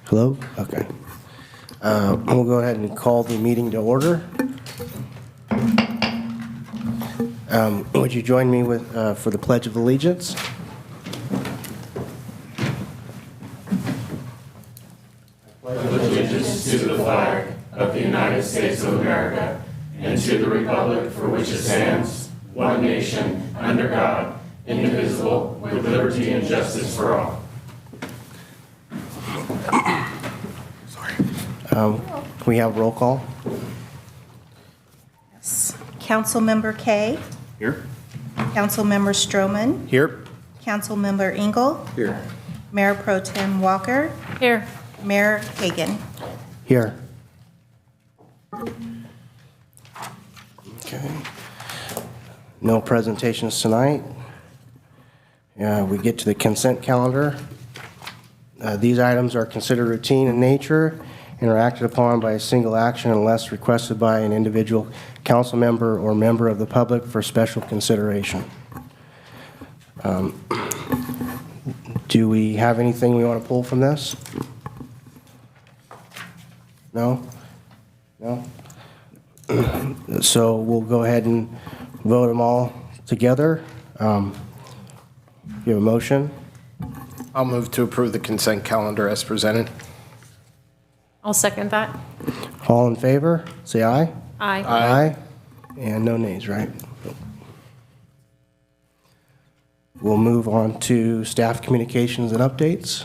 Hello? Okay. We'll go ahead and call the meeting to order. Would you join me for the Pledge of Allegiance? Allegiance to the flag of the United States of America and to the republic for which it stands, one nation, under God, indivisible, with liberty and justice for all. We have roll call. Yes. Councilmember Kay. Here. Councilmember Stroman. Here. Councilmember Engel. Here. Mayor Pro Tem Walker. Here. Mayor Hagan. Here. Okay. No presentations tonight. We get to the consent calendar. These items are considered routine in nature and are acted upon by a single action unless requested by an individual council member or member of the public for special consideration. Do we have anything we want to pull from this? No? No? So we'll go ahead and vote them all together. You have a motion? I'll move to approve the consent calendar as presented. I'll second that. All in favor, say aye. Aye. Aye. And no nays, right? We'll move on to staff communications and updates.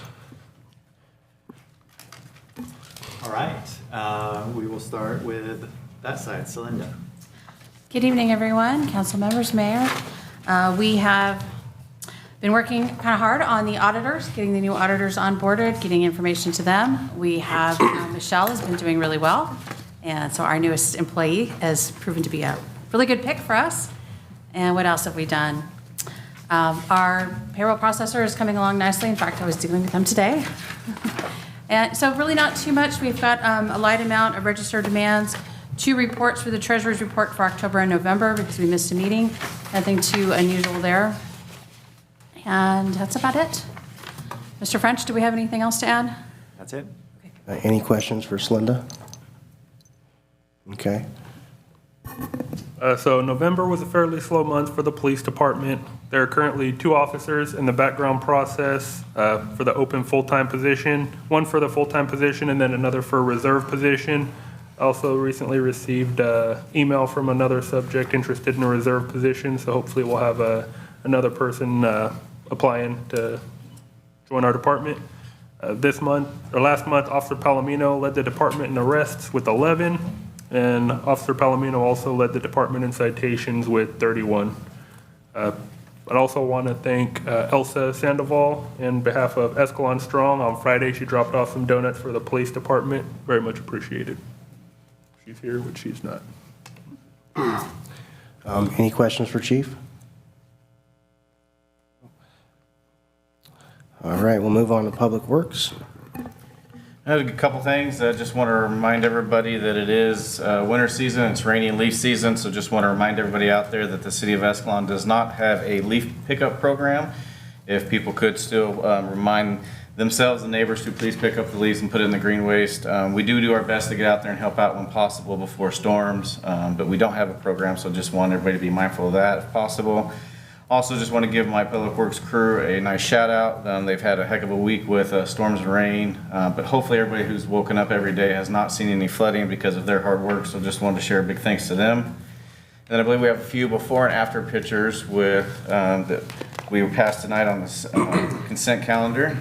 All right, we will start with that side, Celinda. Good evening, everyone, council members, mayor. We have been working kind of hard on the auditors, getting the new auditors onboarded, getting information to them. We have, Michelle has been doing really well. And so our newest employee has proven to be a really good pick for us. And what else have we done? Our payroll processor is coming along nicely. In fact, I was dealing with them today. And so really not too much. We've got a light amount of registered demands, 2 reports for the treasurer's report for October and November because we missed a meeting. Nothing too unusual there. And that's about it. Mr. French, do we have anything else to add? That's it. Any questions for Celinda? Okay. So November was a fairly slow month for the police department. There are currently 2 officers in the background process for the open full-time position, one for the full-time position and then another for a reserve position. Also recently received an email from another subject interested in a reserve position, so hopefully we'll have another person applying to join our department. Last month, Officer Palomino led the department in arrests with 11, and Officer Palomino also led the department in citations with 31. I'd also want to thank Elsa Sandoval on behalf of Escalon Strong. On Friday, she dropped off some donuts for the police department. Very much appreciated. She's here, but she's not. Any questions for Chief? All right, we'll move on to Public Works. I have a couple things. I just want to remind everybody that it is winter season. It's rainy and leaf season, so just want to remind everybody out there that the city of Escalon does not have a leaf pickup program. If people could still remind themselves and neighbors to please pick up the leaves and put it in the green waste. We do our best to get out there and help out when possible before storms, but we don't have a program, so just want everybody to be mindful of that if possible. Also, just want to give my Public Works crew a nice shout out. They've had a heck of a week with storms and rain, but hopefully everybody who's woken up every day has not seen any flooding because of their hard work, so just wanted to share a big thanks to them. And then I believe we have a few before and after pictures with that we were passed tonight on this consent calendar.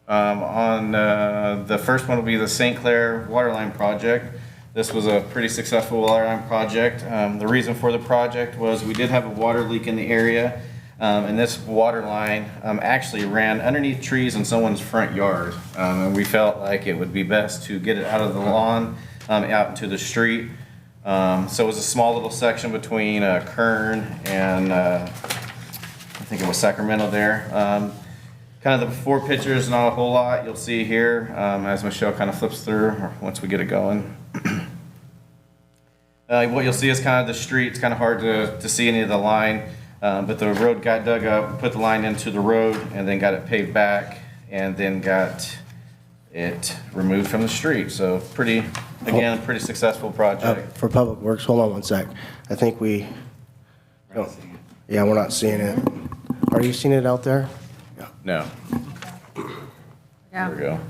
The first one will be the St. Clair Waterline Project. This was a pretty successful waterline project. The reason for the project was we did have a water leak in the area, and this water line actually ran underneath trees in someone's front yard. And we felt like it would be best to get it out of the lawn, out into the street. So it was a small little section between Kern and I think it was Sacramento there. Kind of the before pictures, not a whole lot you'll see here as Michelle kind of flips through, or once we get it going. What you'll see is kind of the street. It's kind of hard to see any of the line, but the road got dug up, put the line into the road, and then got it paved back. and then got it removed from the street. So pretty successful project. For Public Works, hold on one sec. I think we, yeah, we're not seeing it. Are you seeing it out there? No, Yeah. there we go.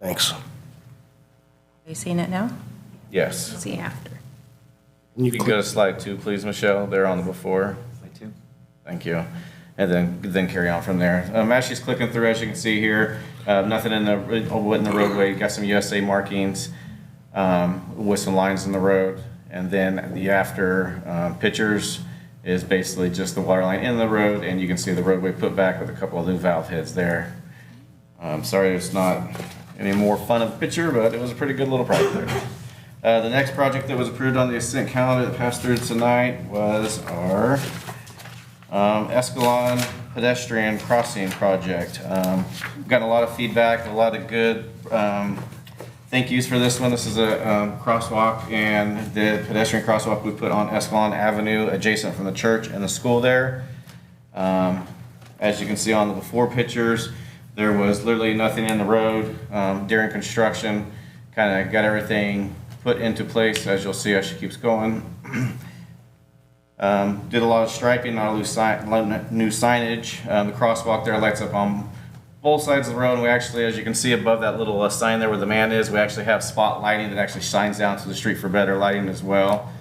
Thanks. Are you seeing it now? Yes. See after. You can go to slide 2, please, Michelle. They're on the before. Slide 2. Thank you. And then carry on from there. As she's clicking through, as you can see here, nothing in the roadway. Got some USA markings with some lines in the road. And then the after pictures is basically just the water line in the road, and you can see the roadway put back with a couple of new valve heads there. Sorry it's not any more fun of a picture, but it was a pretty good little project there. The next project that was approved on the Ascent calendar that passed through tonight was our Escalon pedestrian crossing project. We've gotten a lot of feedback, a lot of good thank yous for this one. This is a crosswalk, and the pedestrian crosswalk we put on Escalon Avenue adjacent from the church and the school there. As you can see on the before pictures, there was literally nothing in the road during construction. Kind of got everything put into place, as you'll see as she keeps going. Did a lot of striping, not a new signage. The crosswalk there lights up on both sides of the road, and we actually, as you can see above that little sign there where the man is, we actually have spot lighting that actually shines down to the street for better lighting as well.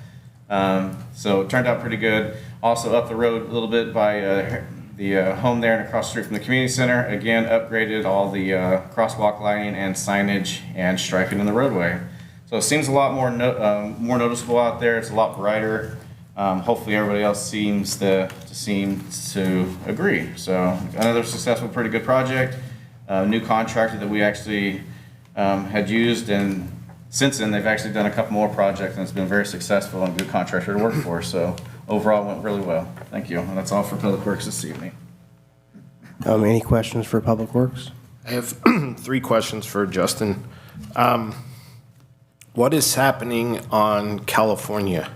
So it turned out pretty good. Also up the road a little bit by the home there and across the street from the community center, again upgraded all the crosswalk lighting and signage and striping in the roadway. So it seems a lot more noticeable out there. It's a lot brighter. Hopefully everybody else seems to agree. So another successful, pretty good project. New contractor that we actually had used, and since then they've actually done a couple more projects, and it's been very successful and a good contractor to work for. So overall it went really well. Thank you. And that's all for Public Works this evening. Any questions for Public Works? I have 3 questions for Justin. What is happening on California,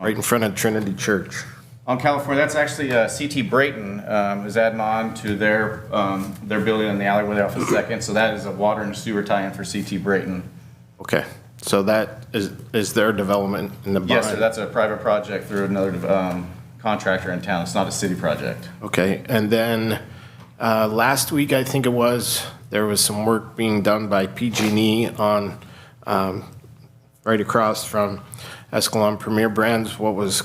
right in front of Trinity Church? On California, that's actually CT Brayton is adding on to their building in the alleyway there off of 2nd. So that is a water and sewer tie-in for CT Brayton. Okay, so that is their development in the Yes, sir. That's a private project through another contractor in town. It's not a city project. Okay, and then last week, I think it was, there was some work being done by PG&E on right across from Escalon Premier Brands. What was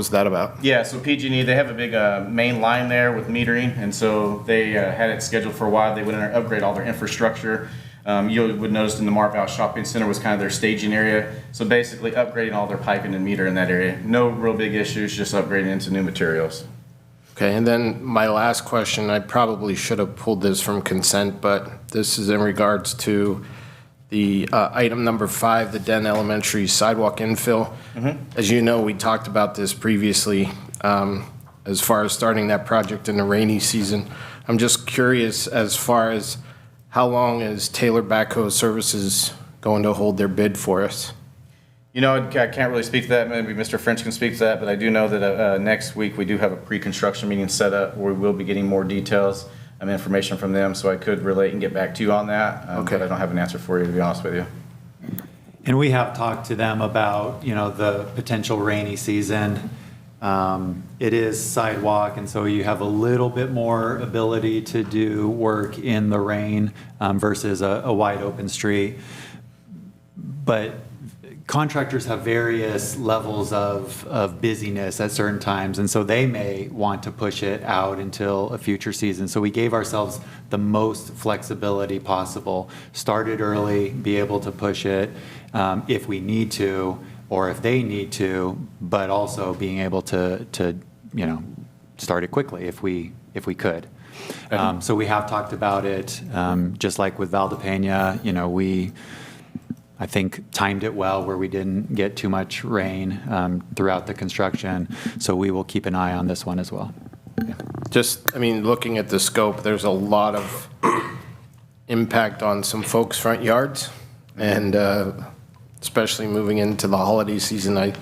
that about? Yeah, so PG&E, they have a big main line there with metering, and so they had it scheduled for a while. They went in and upgrade all their infrastructure. You would notice in the Marval Shopping Center was kind of their staging area. So basically upgrading all their piping and meter in that area. No real big issues, just upgrading into new materials. Okay, and then my last question, I probably should have pulled this from consent, but this is in regards to the item number 5, the Den Elementary sidewalk infill. As you know, we talked about this previously as far as starting that project in the rainy season. I'm just curious as far as how long is Taylor Backhoe Services going to hold their bid for us? You know, I can't really speak to that. Maybe Mr. French can speak to that, but I do know that next week we do have a pre-construction meeting set up where we will be getting more details and information from them, so I could relate and get back to you on that. Okay. But I don't have an answer for you, to be honest with you. And we have talked to them about, the potential rainy season. It is sidewalk, and so you have a little bit more ability to do work in the rain versus a wide open street. But contractors have various levels of busyness at certain times, and so they may want to push it out until a future season. So we gave ourselves the most flexibility possible. Start it early, be able to push it if we need to, or if they need to, but also being able to start it quickly if we could. So we have talked about it, just like with Valdepena, we, I think, timed it well where we didn't get too much rain throughout the construction. So we will keep an eye on this one as well. Just, looking at the scope, there's a lot of impact on some folks' front yards, and especially moving into the holiday season.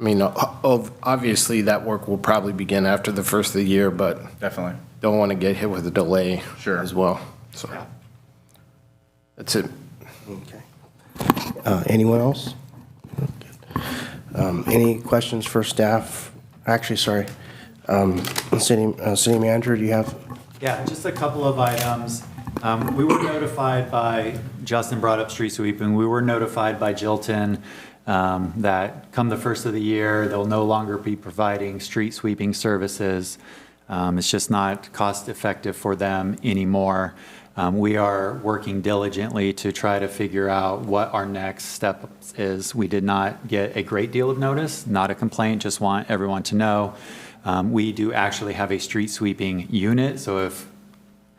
Obviously that work will probably begin after the first of the year, but Definitely. don't want to get hit with a delay Sure. as well. So that's it. Okay. Anyone else? Any questions for staff? Actually, sorry. City Manager, do you have? Yeah, just a couple of items. We were notified by, Justin brought up street sweeping, we were notified by Jilton that come the first of the year, they'll no longer be providing street sweeping services. It's just not cost effective for them anymore. We are working diligently to try to figure out what our next step is. We did not get a great deal of notice, not a complaint, just want everyone to know. We do actually have a street sweeping unit, so if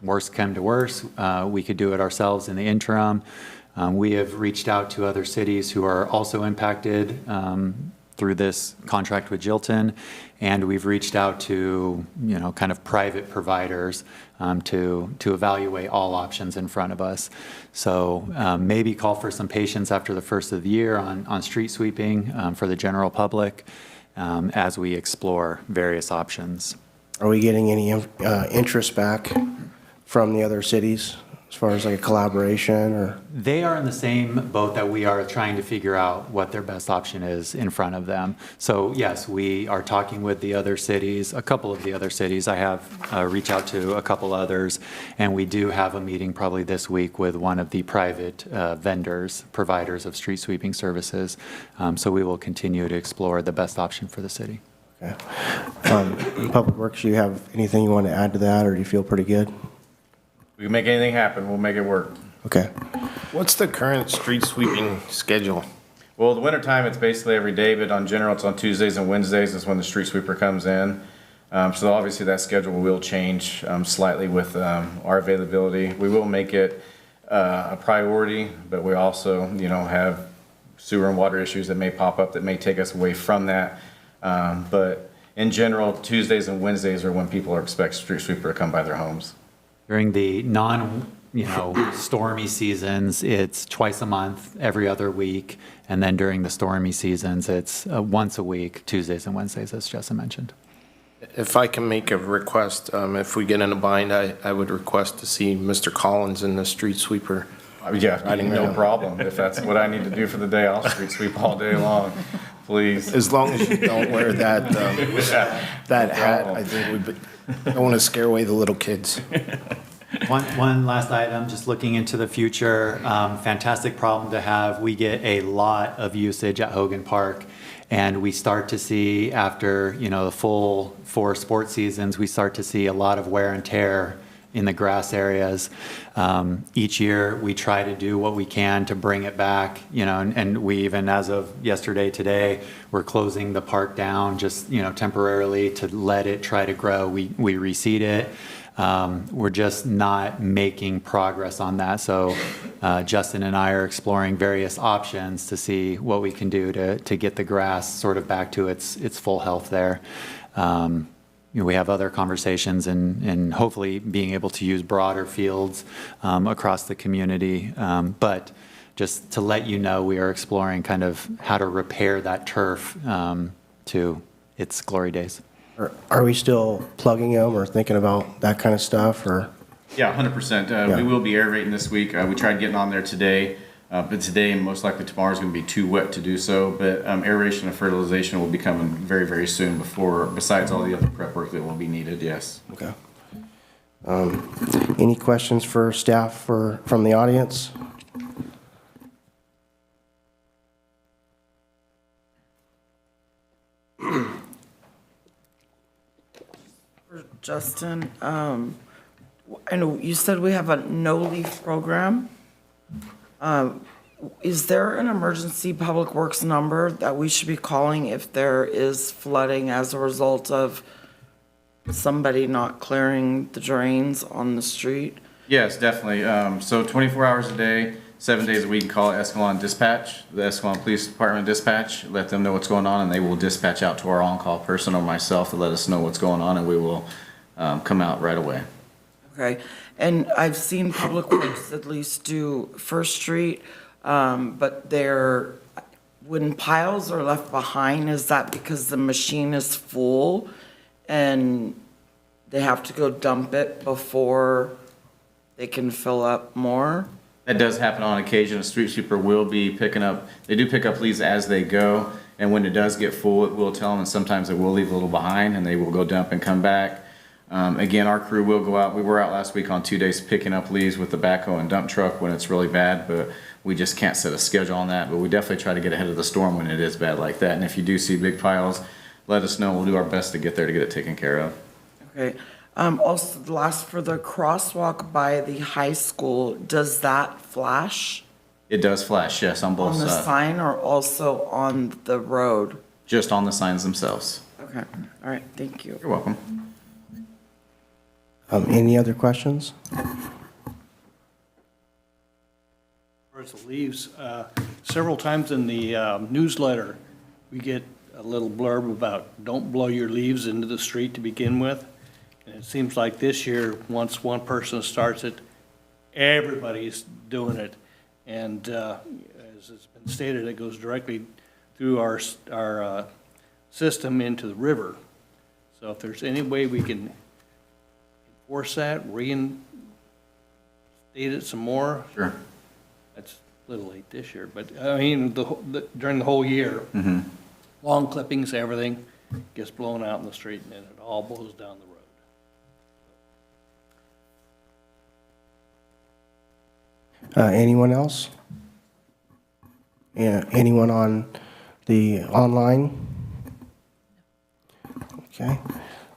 worse come to worse, we could do it ourselves in the interim. We have reached out to other cities who are also impacted through this contract with Jilton, and we've reached out to, kind of private providers to evaluate all options in front of us. So maybe call for some patience after the first of the year on street sweeping for the general public as we explore various options. Are we getting any interest back from the other cities as far as like a collaboration or? They are in the same boat that we are, trying to figure out what their best option is in front of them. So yes, we are talking with the other cities, a couple of the other cities. I have reached out to a couple others, and we do have a meeting probably this week with one of the private vendors, providers of street sweeping services. So we will continue to explore the best option for the city. Okay. Public Works, do you have anything you want to add to that, or do you feel pretty good? We can make anything happen, we'll make it work. Okay. What's the current street sweeping schedule? Well, the wintertime, it's basically every day, but on general, it's on Tuesdays and Wednesdays is when the street sweeper comes in. So obviously that schedule will change slightly with our availability. We will make it a priority, but we also, have sewer and water issues that may pop up that may take us away from that. But in general, Tuesdays and Wednesdays are when people expect street sweeper to come by their homes. During the stormy seasons, it's twice a month, every other week. And then during the stormy seasons, it's once a week, Tuesdays and Wednesdays, as Jessa mentioned. If I can make a request, if we get in a bind, I would request to see Mr. Collins in the street sweeper. Yeah, no problem. If that's what I need to do for the day, I'll street sweep all day long, please. As long as you don't wear that that hat, problem. I think I don't want to scare away the little kids. One last item, just looking into the future, fantastic problem to have. We get a lot of usage at Hogan Park, and we start to see after, the full 4 sports seasons, we start to see a lot of wear and tear in the grass areas. Each year we try to do what we can to bring it back, and we even, as of today, we're closing the park down just, temporarily to let it try to grow. We reseed it. We're just not making progress on that. So Justin and I are exploring various options to see what we can do to get the grass sort of back to its full health there. We have other conversations and hopefully being able to use broader fields across the community. But just to let you know, we are exploring kind of how to repair that turf to its glory days. Are we still plugging them or thinking about that kind of stuff, or? Yeah, 100%. We will be aerating this week. We tried getting on there today, but today and most likely tomorrow is going to be too wet to do so. But aeration and fertilization will be coming very, very soon besides all the other prep work that will be needed, yes. Okay. Any questions for staff from the audience? Justin, I know you said we have a no-leaf program. Is there an emergency public works number that we should be calling if there is flooding as a result of somebody not clearing the drains on the street? Yes, definitely. So 24 hours a day, 7 days a week, call Escalon Dispatch, the Escalon Police Department Dispatch, let them know what's going on, and they will dispatch out to our on-call person or myself to let us know what's going on, and we will come out right away. Okay, and I've seen Public Works at least do First Street, but their wooden piles are left behind. Is that because the machine is full and they have to go dump it before they can fill up more? That does happen on occasion. A street sweeper will be picking up, they do pick up leaves as they go, and when it does get full, it will tell them, and sometimes it will leave a little behind, and they will go dump and come back. Again, our crew will go out. We were out last week on 2 days picking up leaves with the backhoe and dump truck when it's really bad, but we just can't set a schedule on that. But we definitely try to get ahead of the storm when it is bad like that. And if you do see big piles, let us know. We'll do our best to get there to get it taken care of. Okay. Also, the last for the crosswalk by the high school, does that flash It does flash, yes, on both on the sides. sign or also on the road? Just on the signs themselves. Okay, all right, thank you. You're welcome. Any other questions? As far as the leaves, several times in the newsletter, we get a little blurb about don't blow your leaves into the street to begin with. And it seems like this year, once one person starts it, everybody's doing it. And as it's been stated, it goes directly through our system into the river. So if there's any way we can enforce that, reinstate it some more. Sure. That's a little late this year, but I mean, during the whole year, long clippings, everything gets blown out in the street and then it all blows down the road. Anyone else? Yeah, anyone on the online? Okay,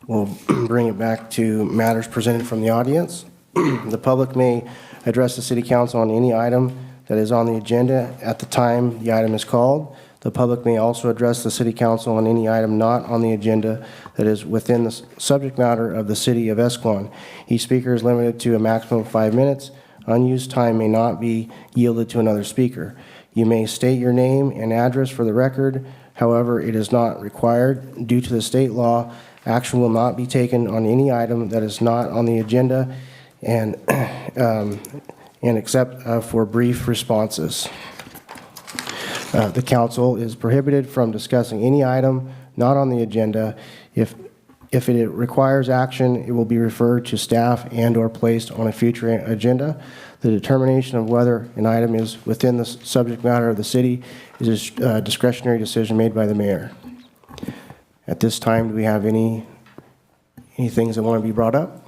we'll bring it back to matters presented from the audience. The public may address the city council on any item that is on the agenda at the time the item is called. The public may also address the city council on any item not on the agenda that is within the subject matter of the city of Escalon. Each speaker is limited to a maximum of 5 minutes. Unused time may not be yielded to another speaker. You may state your name and address for the record. However, it is not required. Due to the state law, action will not be taken on any item that is not on the agenda and except for brief responses. The council is prohibited from discussing any item not on the agenda. If it requires action, it will be referred to staff and/or placed on a future agenda. The determination of whether an item is within the subject matter of the city is a discretionary decision made by the mayor. At this time, do we have any things that want to be brought up?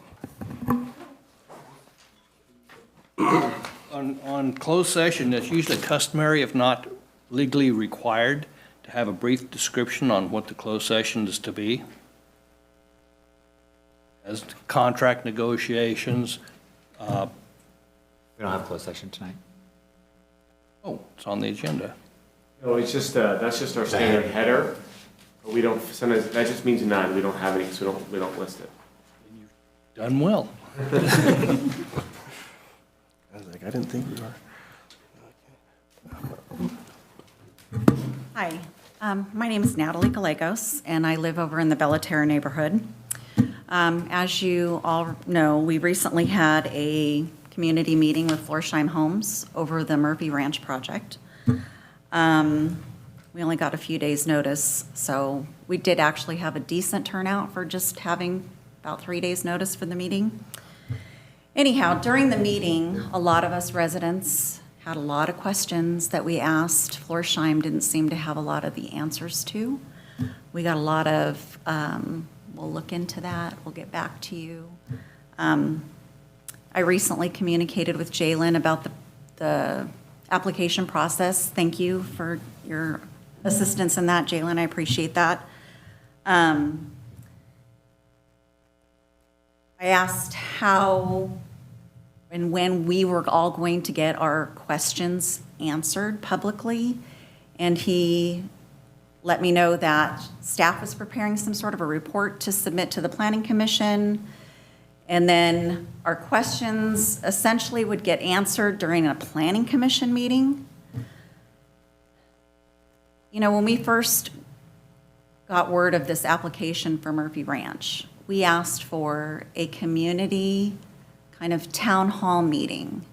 On closed session, it's usually customary, if not legally required, to have a brief description on what the closed session is to be. As to contract negotiations, We don't have closed session tonight. oh, it's on the agenda. No, it's just, that's just our standard header. But we don't, sometimes, that just means none. We don't have any, so we don't list it. Done well. I was like, I didn't think we were. Hi, my name is Natalie Gallegos, and I live over in the Bellaterra neighborhood. As you all know, we recently had a community meeting with Florsheim Homes over the Murphy Ranch project. We only got a few days' notice, so we did actually have a decent turnout for just having about 3 days' notice for the meeting. Anyhow, during the meeting, a lot of us residents had a lot of questions that we asked. Florsheim didn't seem to have a lot of the answers to. We got a lot of, we'll look into that, we'll get back to you. I recently communicated with Jalen about the application process. Thank you for your assistance in that, Jalen, I appreciate that. I asked how and when we were all going to get our questions answered publicly, and he let me know that staff was preparing some sort of a report to submit to the Planning Commission, and then our questions essentially would get answered during a Planning Commission meeting. You know, when we first got word of this application for Murphy Ranch, we asked for a community kind of town hall meeting.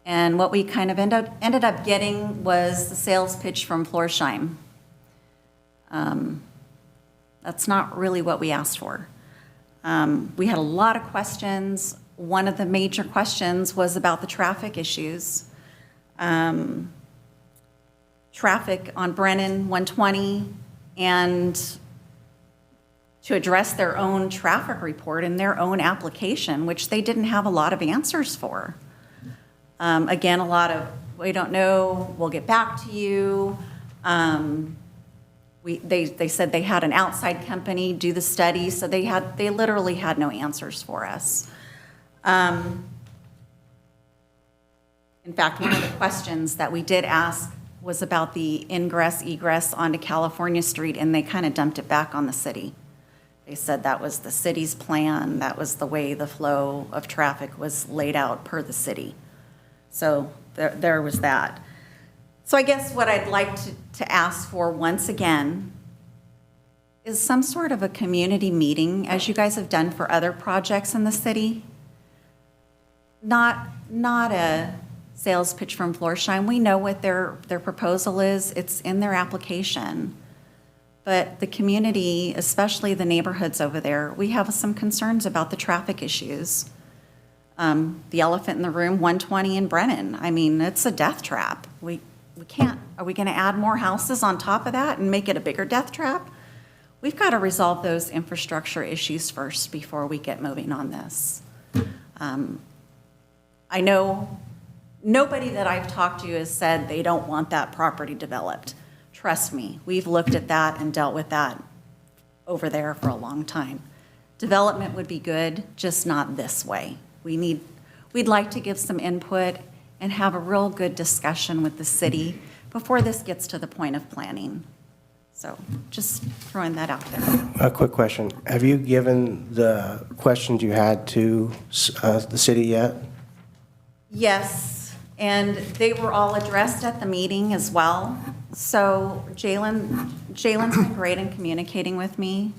And what we kind of ended up getting was the sales pitch from Florsheim. That's not really what we asked for. We had a lot of questions. One of the major questions was about the traffic issues. Traffic on Brennan 120, and to address their own traffic report in their own application, which they didn't have a lot of answers for. Again, a lot of, we don't know, we'll get back to you. They said they had an outside company do the study, so they literally had no answers for us. In fact, one of the questions that we did ask was about the ingress, egress onto California Street, and they kind of dumped it back on the city. They said that was the city's plan, that was the way the flow of traffic was laid out per the city. So there was that. So I guess what I'd like to ask for once again is some sort of a community meeting, as you guys have done for other projects in the city. Not a sales pitch from Florsheim. We know what their proposal is. It's in their application. But the community, especially the neighborhoods over there, we have some concerns about the traffic issues. The elephant in the room, 120 in Brennan. I mean, it's a death trap. We can't, are we going to add more houses on top of that and make it a bigger death trap? We've got to resolve those infrastructure issues first before we get moving on this. I know nobody that I've talked to has said they don't want that property developed. Trust me, we've looked at that and dealt with that over there for a long time. Development would be good, just not this way. We'd like to give some input and have a real good discussion with the city before this gets to the point of planning. So just throwing that out there. A quick question. Have you given the questions you had to the city yet? Yes, and they were all addressed at the meeting as well. So Jalen's been great in communicating with me.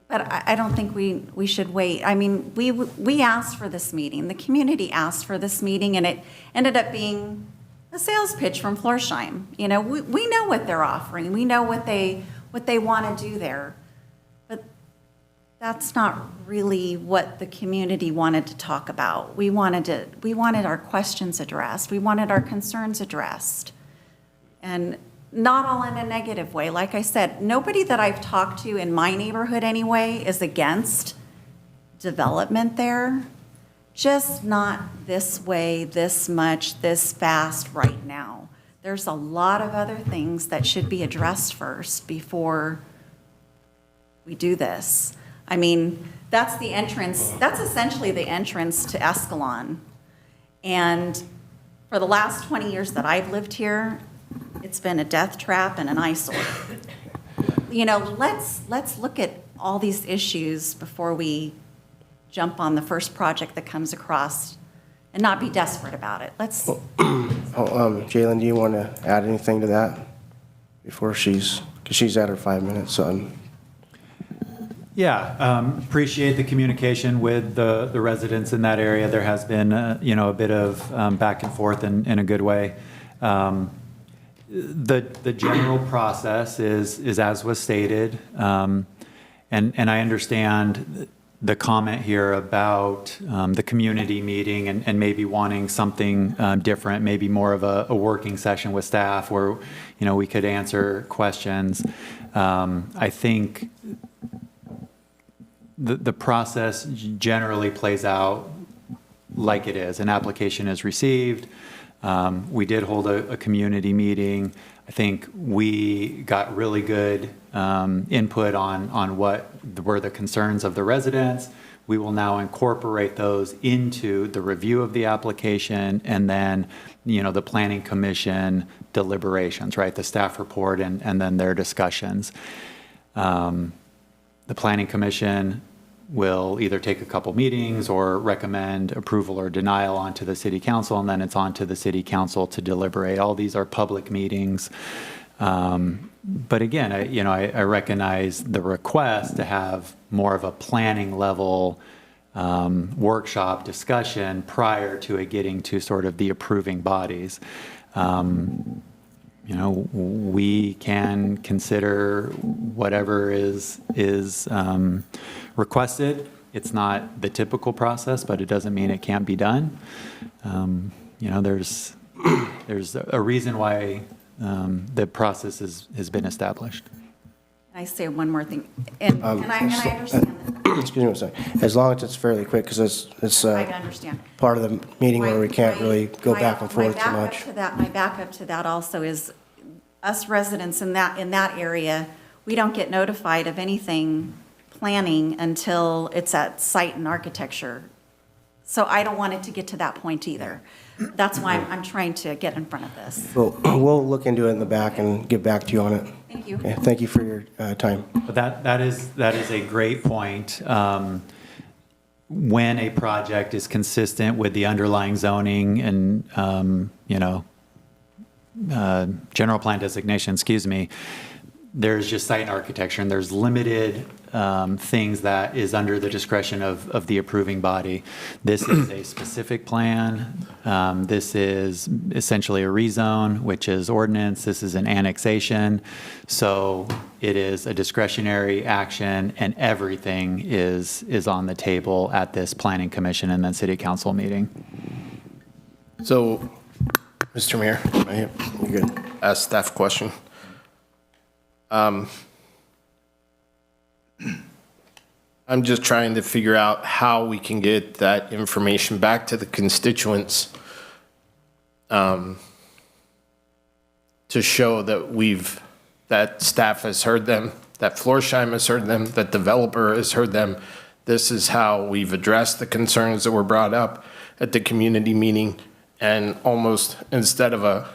But I don't think we should wait. I mean, we asked for this meeting. The community asked for this meeting, and it ended up being a sales pitch from Florsheim. You know, we know what they're offering. We know what they want to do there. But that's not really what the community wanted to talk about. We wanted our questions addressed. We wanted our concerns addressed. And not all in a negative way. Like I said, nobody that I've talked to in my neighborhood anyway is against development there. Just not this way, this much, this fast right now. There's a lot of other things that should be addressed first before we do this. I mean, that's the entrance, that's essentially the entrance to Escalon. And for the last 20 years that I've lived here, it's been a death trap and an eyesore. You know, let's look at all these issues before we jump on the first project that comes across and not be desperate about it. Let's. Jalen, do you want to add anything to that before because she's at her 5 minutes, so Yeah, appreciate the communication with the residents in that area. There has been, a bit of back and forth in a good way. The general process is as was stated, and I understand the comment here about the community meeting and maybe wanting something different, maybe more of a working session with staff where, we could answer questions. I think the process generally plays out like it is. An application is received. We did hold a community meeting. I think we got really good input on what were the concerns of the residents. We will now incorporate those into the review of the application and then, the Planning Commission deliberations, right? The staff report and then their discussions. The Planning Commission will either take a couple meetings or recommend approval or denial onto the city council, and then it's on to the city council to deliberate. All these are public meetings. But again, I recognize the request to have more of a planning level workshop discussion prior to it getting to sort of the approving bodies. we can consider whatever is requested. It's not the typical process, but it doesn't mean it can't be done. There's a reason why the process has been established. Can I say one more thing? And I understand that. Excuse me a second. As long as it's fairly quick, because it's I understand. part of the meeting where we can't really go back and forth too My much. backup to that also is us residents in that area, we don't get notified of anything planning until it's at site and architecture. So I don't want it to get to that point either. That's why I'm trying to get in front of this. We'll look into it in the back and get back to you on it. Thank you. Okay, thank you for your time. But that is a great point. When a project is consistent with the underlying zoning and, general plan designation, there's just site and architecture, and there's limited things that is under the discretion of the approving body. This is a specific plan. This is essentially a rezone, which is ordinance. This is an annexation. So it is a discretionary action, and everything is on the table at this planning commission and then city council meeting. So, Mr. Mayor, You're good. ask staff a question. I'm just trying to figure out how we can get that information back to the constituents to show that staff has heard them, that Florsheim has heard them, that developer has heard them. This is how we've addressed the concerns that were brought up at the community meeting, and almost instead of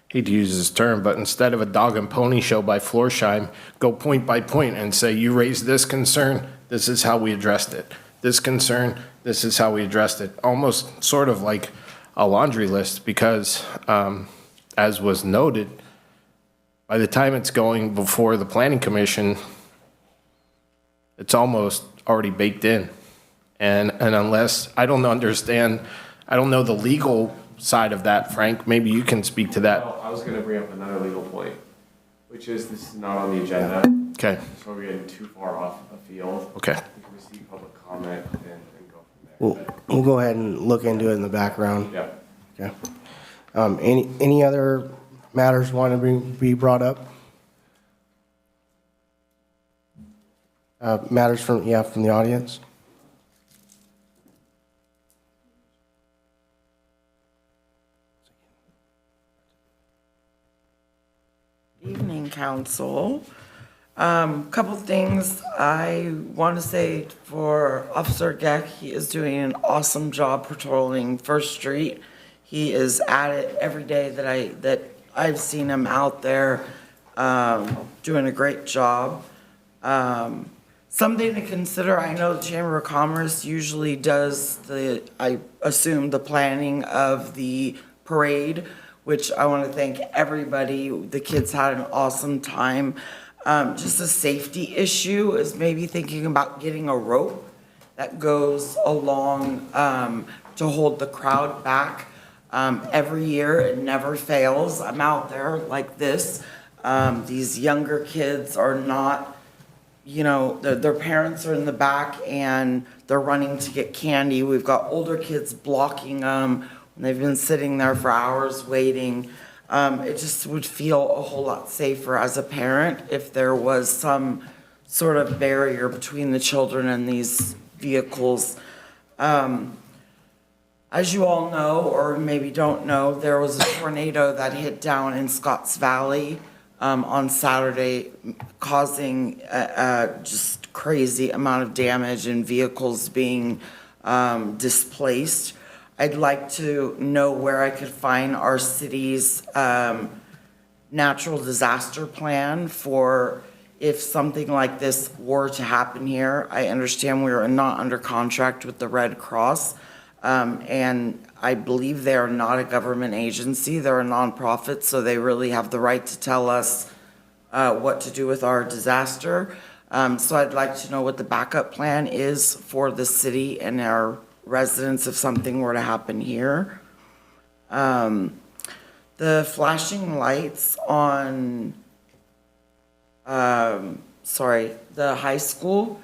hate to use this term, but instead of a dog and pony show by Florsheim, go point by point and say, you raised this concern, this is how we addressed it. This concern, this is how we addressed it. Almost sort of like a laundry list, because as was noted, by the time it's going before the planning commission, it's almost already baked in. And unless, I don't understand, I don't know the legal side of that, Frank, maybe you can speak to that. Well, I was going to bring up another legal point, which is this is not on the agenda. Okay, So we're getting too far off the field. okay. We can receive public comment and go from there. We'll go ahead and look into it in the background. Yeah. Okay. Any other matters want to be brought up? Matters from the audience? Evening, council. Couple things I want to say for Officer Geck. He is doing an awesome job patrolling First Street. He is at it every day that I've seen him out there, doing a great job. Something to consider, I know the Chamber of Commerce usually does I assume, the planning of the parade, which I want to thank everybody. The kids had an awesome time. Just a safety issue is maybe thinking about getting a rope that goes along to hold the crowd back. Every year, it never fails. I'm out there like this. These younger kids are not, their parents are in the back and they're running to get candy. We've got older kids blocking them. They've been sitting there for hours waiting. It just would feel a whole lot safer as a parent if there was some sort of barrier between the children and these vehicles. As you all know, or maybe don't know, there was a tornado that hit down in Scotts Valley on Saturday, causing a just crazy amount of damage and vehicles being displaced. I'd like to know where I could find our city's natural disaster plan for if something like this were to happen here. I understand we are not under contract with the Red Cross, and I believe they are not a government agency. They're a nonprofit, so they really have the right to tell us what to do with our disaster. So I'd like to know what the backup plan is for the city and our residents if something were to happen here. The The flashing lights on, the high school,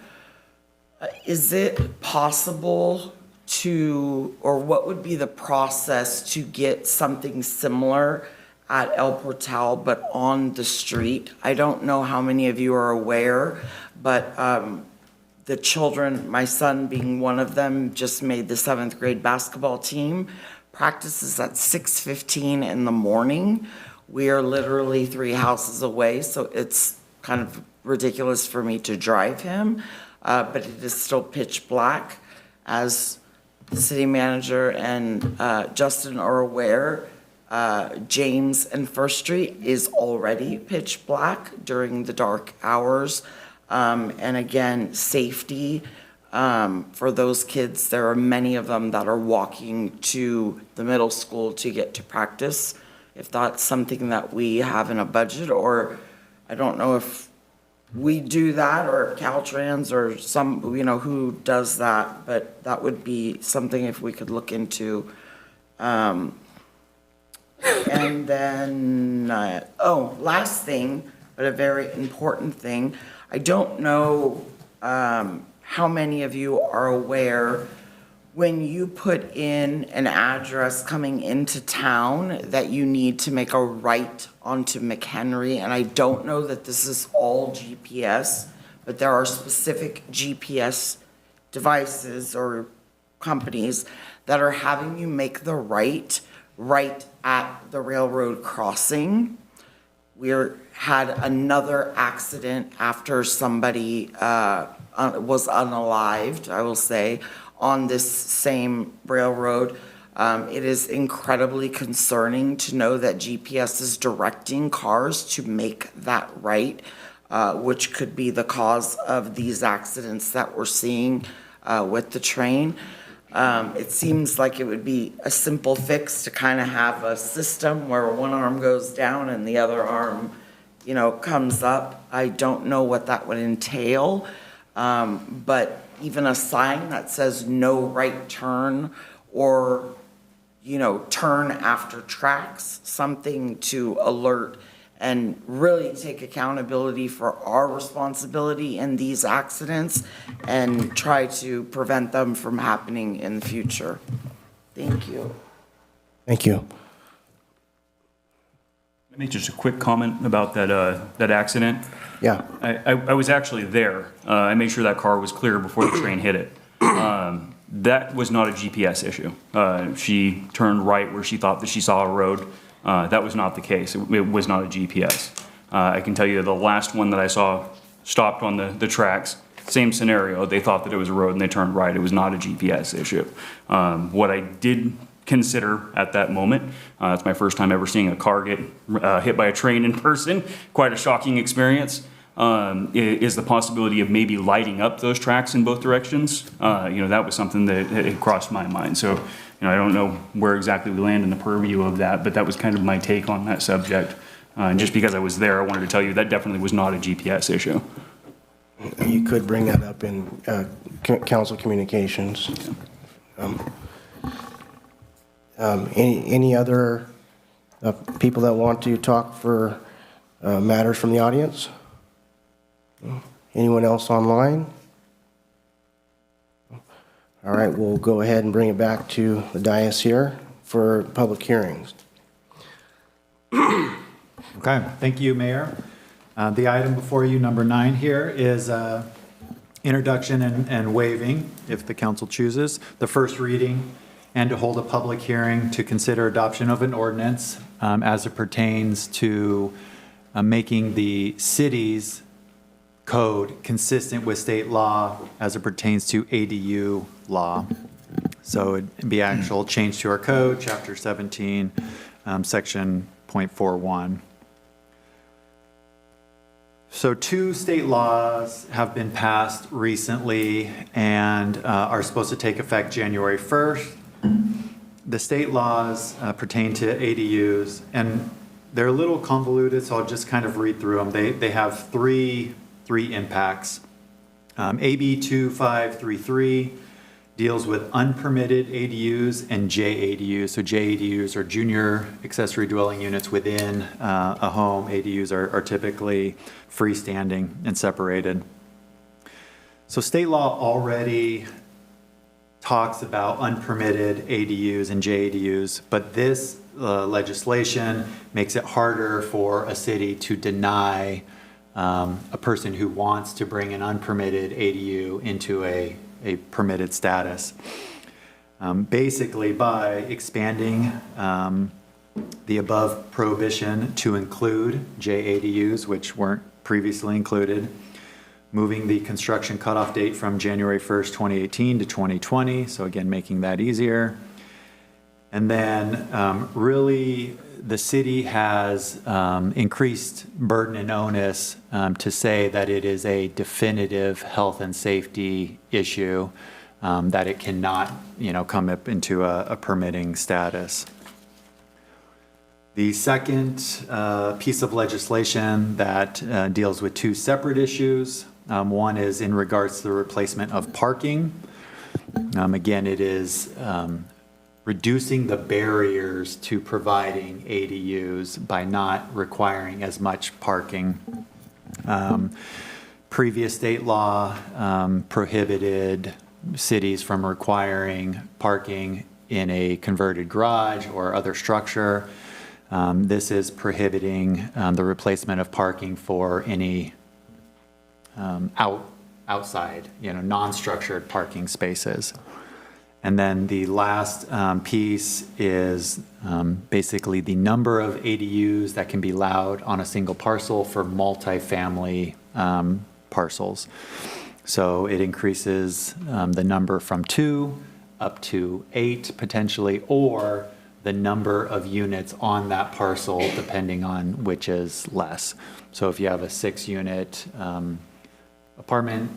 is it possible to, or what would be the process to get something similar at El Portal, but on the street? I don't know how many of you are aware, but the children, my son being one of them, just made the 7th grade basketball team. Practices at 6:15 in the morning. We are literally 3 houses away, so it's kind of ridiculous for me to drive him, but it is still pitch black. As the city manager and Justin are aware, James and First Street is already pitch black during the dark hours. And again, safety for those kids. There are many of them that are walking to the middle school to get to practice. If that's something that we have in a budget, or I don't know if we do that, or Caltrans, or some, who does that, but that would be something if we could look into. And then, last thing, but a very important thing. I don't know how many of you are aware, when you put in an address coming into town, that you need to make a right onto McHenry. And I don't know that this is all GPS, but there are specific GPS devices or companies that are having you make the right at the railroad crossing. We had another accident after somebody was unalived, I will say, on this same railroad. It is incredibly concerning to know that GPS is directing cars to make that right, which could be the cause of these accidents that we're seeing with the train. It seems like it would be a simple fix to kind of have a system where one arm goes down and the other arm, comes up. I don't know what that would entail, but even a sign that says no right turn, or, turn after tracks, something to alert and really take accountability for our responsibility in these accidents and try to prevent them from happening in the future. Thank you. Thank you. Let me make just a quick comment about that accident. Yeah. I was actually there. I made sure that car was clear before the train hit it. That was not a GPS issue. She turned right where she thought that she saw a road. That was not the case. It was not a GPS. I can tell you the last one that I saw stopped on the tracks, same scenario. They thought that it was a road and they turned right. It was not a GPS issue. What I did consider at that moment, it's my first time ever seeing a car get hit by a train in person, quite a shocking experience, is the possibility of maybe lighting up those tracks in both directions. That was something that it crossed my mind. So, I don't know where exactly we land in the purview of that, but that was kind of my take on that subject. And just because I was there, I wanted to tell you that definitely was not a GPS issue. You could bring that up in council communications. Any other people that want to talk for matters from the audience? Anyone else online? All right, we'll go ahead and bring it back to the dais here for public hearings. Okay, thank you, Mayor. The item before you, number 9 here, is introduction and waiving, if the council chooses, the first reading, and to hold a public hearing to consider adoption of an ordinance as it pertains to making the city's code consistent with state law as it pertains to ADU law. So it'd be actual change to our code, chapter 17, section .41. So 2 state laws have been passed recently and are supposed to take effect January 1st. The state laws pertain to ADUs, and they're a little convoluted, so I'll just kind of read through them. They have three impacts. AB 2533 deals with unpermitted ADUs and JADUs. So JADUs are junior accessory dwelling units within a home. ADUs are typically freestanding and separated. So state law already talks about unpermitted ADUs and JADUs, but this legislation makes it harder for a city to deny a person who wants to bring an unpermitted ADU into a permitted status. Basically, by expanding the above prohibition to include JADUs, which weren't previously included, moving the construction cutoff date from January 1st, 2018 to 2020, so again, making that easier. And then really, the city has increased burden and onus to say that it is a definitive health and safety issue, that it cannot, come up into a permitting status. The second piece of legislation that deals with two separate issues. One is in regards to the replacement of parking. Again, it is reducing the barriers to providing ADUs by not requiring as much parking. Previous state law prohibited cities from requiring parking in a converted garage or other structure. This is prohibiting the replacement of parking for any outside, non-structured parking spaces. And then the last piece is basically the number of ADUs that can be allowed on a single parcel for multifamily parcels. So it increases the number from 2 up to 8 potentially, or the number of units on that parcel depending on which is less. So if you have a 6-unit apartment,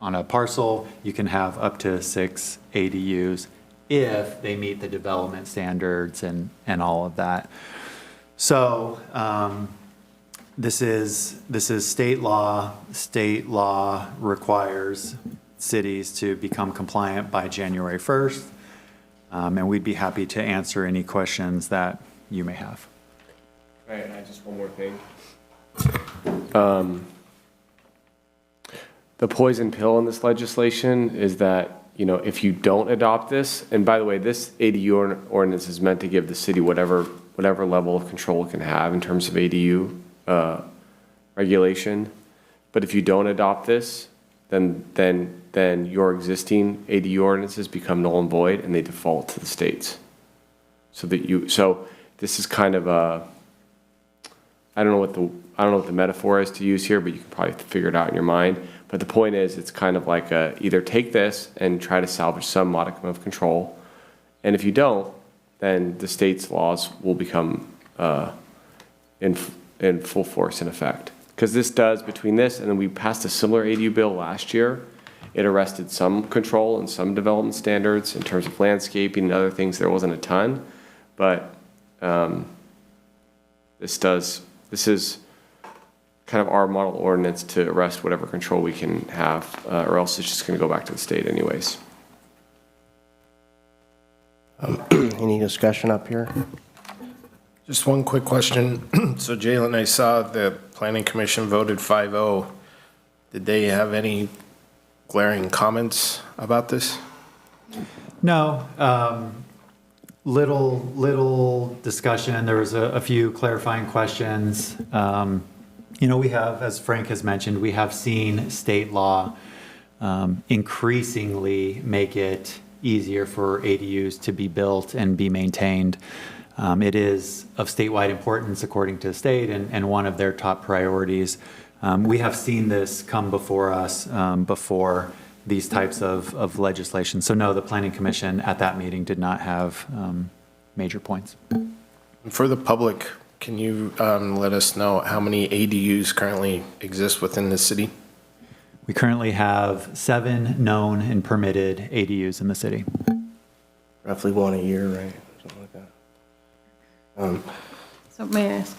on a parcel, you can have up to 6 ADUs if they meet the development standards and all of that. So this is state law. State law requires cities to become compliant by January 1st. And we'd be happy to answer any questions that you may have. Right, and just one more thing. The poison pill in this legislation is that, if you don't adopt this, and by the way, this ADU ordinance is meant to give the city whatever level of control it can have in terms of ADU regulation. But if you don't adopt this, then your existing ADU ordinances become null and void, and they default to the states. So this is kind of a, I don't know what the metaphor is to use here, but you can probably figure it out in your mind. But the point is, it's kind of like either take this and try to salvage some modicum of control, and if you don't, then the state's laws will become in full force in effect. Because this does, between this and then we passed a similar ADU bill last year, it arrested some control and some development standards in terms of landscaping and other things. There wasn't a ton, but this is kind of our model ordinance to arrest whatever control we can have, or else it's just going to go back to the state anyways. Any discussion up here? Just one quick question. So Jalen, I saw the Planning Commission voted 5-0. Did they have any glaring comments about this? No. Little discussion. There was a few clarifying questions. We have, as Frank has mentioned, we have seen state law increasingly make it easier for ADUs to be built and be maintained. It is of statewide importance according to the state and one of their top priorities. We have seen this come before us before these types of legislation. So no, the Planning Commission at that meeting did not have major points. For the public, can you let us know how many ADUs currently exist within the city? We currently have 7 known and permitted ADUs in the city. Roughly one a year, right? Something like that. So may I ask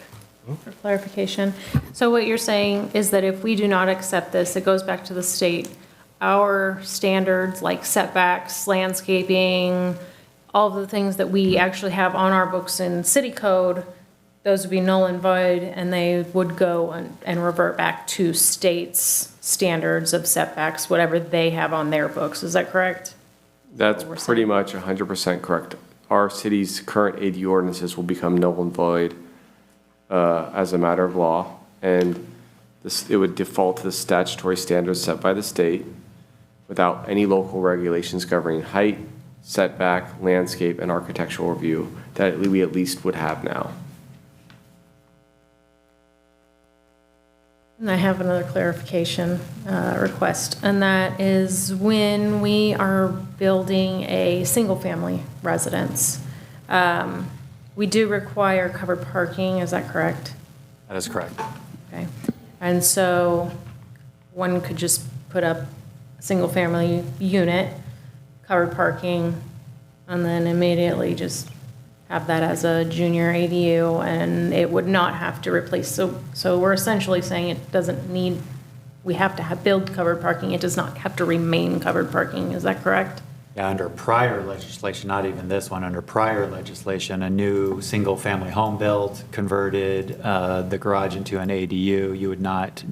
for clarification? So what you're saying is that if we do not accept this, it goes back to the state. our standards like setbacks, landscaping, all of the things that we actually have on our books in city code, those would be null and void, and they would go and revert back to state's standards of setbacks, whatever they have on their books. Is that correct? That's What we're pretty saying. much 100% correct. Our city's current ADU ordinances will become null and void as a matter of law, and it would default to the statutory standards set by the state without any local regulations governing height, setback, landscape, and architectural review that we at least would have now. And I have another clarification request, and that is when we are building a single-family residence, we do require covered parking, is that correct? That is correct. Okay. And so one could just put up a single-family unit, covered parking, and then immediately just have that as a junior ADU, and it would not have to replace. So we're essentially saying it doesn't need, we have to build covered parking. It does not have to remain covered parking. Is that correct? Yeah, under prior legislation, not even this one, under prior legislation, a new single-family home built, converted the garage into an ADU, you would not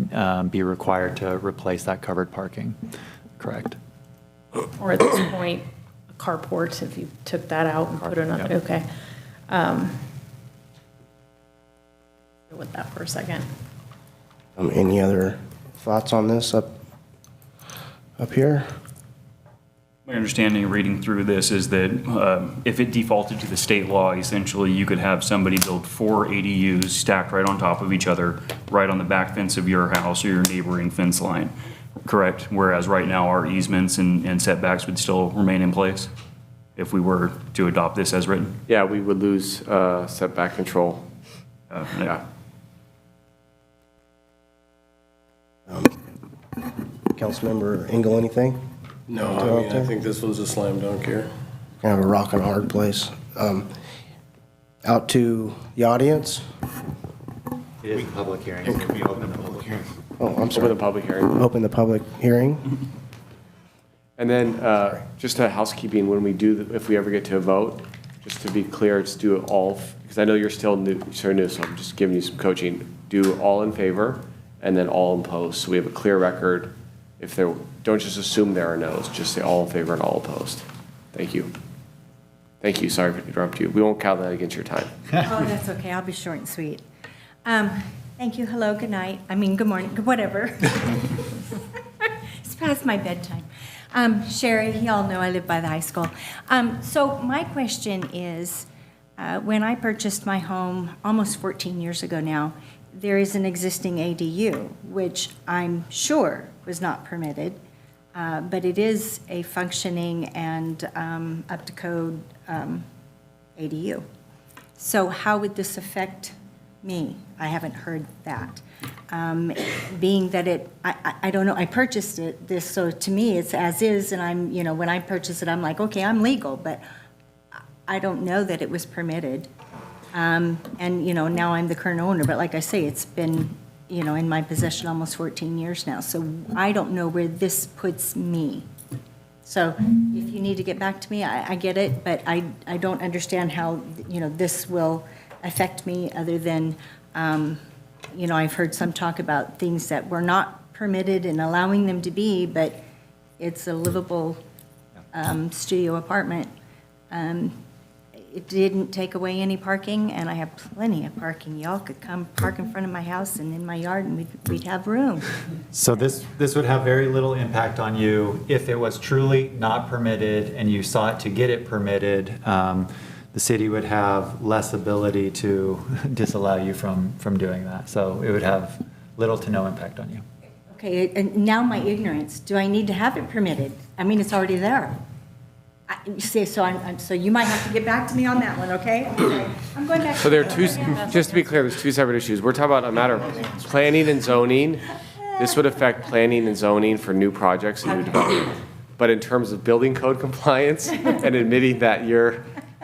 be required to replace that covered parking. Correct. Or at this point, a carport, if you took that out and put another, Yep. okay. With that for a second. Any other thoughts on this up here? My understanding of reading through this is that if it defaulted to the state law, essentially you could have somebody build 4 ADUs stacked right on top of each other, right on the back fence of your house or your neighboring fence line, correct? Whereas right now our easements and setbacks would still remain in place if we were to adopt this as written? Yeah, we would lose setback control. Yeah. Councilmember Engel, anything? No, I mean, I think this one's a slam dunk here. Kind of a rock and a hard place. Out to the audience. It is a public hearing. So we open the public hearing. Oh, I'm Open sorry. the public hearing. Open the public hearing. And then just a housekeeping, when we do, if we ever get to a vote, just to be clear, just do it all, because I know you're still new, so I'm just giving you some coaching. Do all in favor and then all opposed, so we have a clear record. If there, don't just assume there are no's, just say all in favor and all opposed. Thank you. Thank you, sorry to interrupt you. We won't count that against your time. Oh, that's okay, I'll be short and sweet. Thank you, hello, good night, I mean, good morning, whatever. It's past my bedtime. Sherry, y'all know I live by the high school. So my question is, when I purchased my home almost 14 years ago now, there is an existing ADU, which I'm sure was not permitted, but it is a functioning and up-to-code ADU. So how would this affect me? I haven't heard that. Being that I don't know, I purchased this, so to me, it's as is, and I'm, you know, when I purchase it, I'm like, okay, I'm legal, but I don't know that it was permitted. And, you know, now I'm the current owner, but like I say, it's been, you know, in my possession almost 14 years now, so I don't know where this puts me. So if you need to get back to me, I get it, but I don't understand how, you know, this will affect me other than, you know, I've heard some talk about things that were not permitted and allowing them to be, but it's a livable studio apartment. It didn't take away any parking, and I have plenty of parking. Y'all could come park in front of my house and in my yard, and we'd have room. So this would have very little impact on you if it was truly not permitted and you sought to get it permitted. The city would have less ability to disallow you from doing that. So it would have little to no impact on you. Okay, and now my ignorance, do I need to have it permitted? I mean, it's already there. You see, so you might have to get back to me on that one, okay? I'm going back. So there are two, just to be clear, there's two separate issues. We're talking about a matter of planning and zoning. This would affect planning and zoning for new projects and new development. But in terms of building code compliance and admitting that